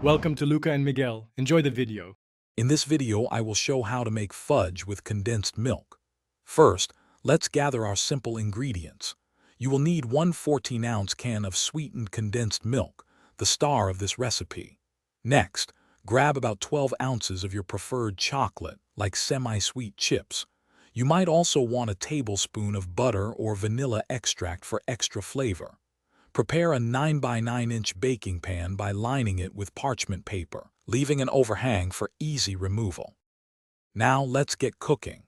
Welcome to Luca and Miguel. Enjoy the video. In this video, I will show how to make fudge with condensed milk. First, let's gather our simple ingredients. You will need one 14-ounce can of sweetened condensed milk, the star of this recipe. Next, grab about 12 ounces of your preferred chocolate, like semi-sweet chips. You might also want a tablespoon of butter or vanilla extract for extra flavor. Prepare a 9 by 9 inch baking pan by lining it with parchment paper, leaving an overhang for easy removal. Now let's get cooking.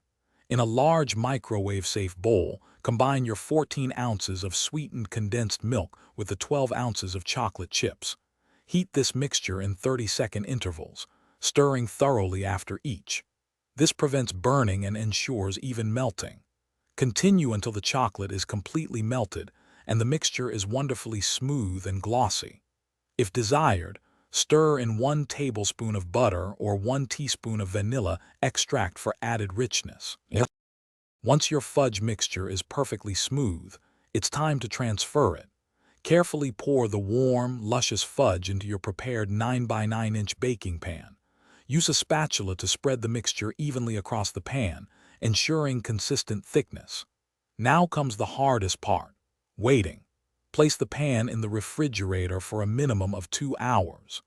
In a large microwave-safe bowl, combine your 14 ounces of sweetened condensed milk with the 12 ounces of chocolate chips. Heat this mixture in 30-second intervals, stirring thoroughly after each. This prevents burning and ensures even melting. Continue until the chocolate is completely melted and the mixture is wonderfully smooth and glossy. If desired, stir in 1 tablespoon of butter or 1 teaspoon of vanilla extract for added richness. Once your fudge mixture is perfectly smooth, it's time to transfer it. Carefully pour the warm, luscious fudge into your prepared 9 by 9 inch baking pan. Use a spatula to spread the mixture evenly across the pan, ensuring consistent thickness. Now comes the hardest part. Waiting. Place the pan in the refrigerator for a minimum of 2 hours.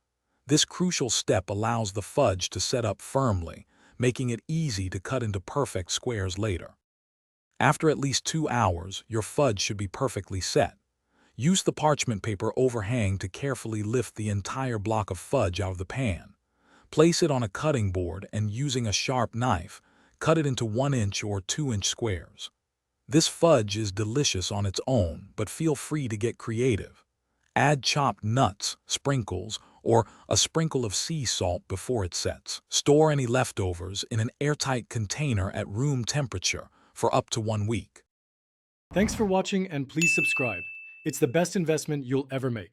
This crucial step allows the fudge to set up firmly, making it easy to cut into perfect squares later. After at least 2 hours, your fudge should be perfectly set. Use the parchment paper overhang to carefully lift the entire block of fudge out of the pan. Place it on a cutting board and using a sharp knife, cut it into 1-inch or 2-inch squares. This fudge is delicious on its own, but feel free to get creative. Add chopped nuts, sprinkles, or a sprinkle of sea salt before it sets. Store any leftovers in an airtight container at room temperature for up to 1 week. Thanks for watching and please subscribe. It's the best investment you'll ever make.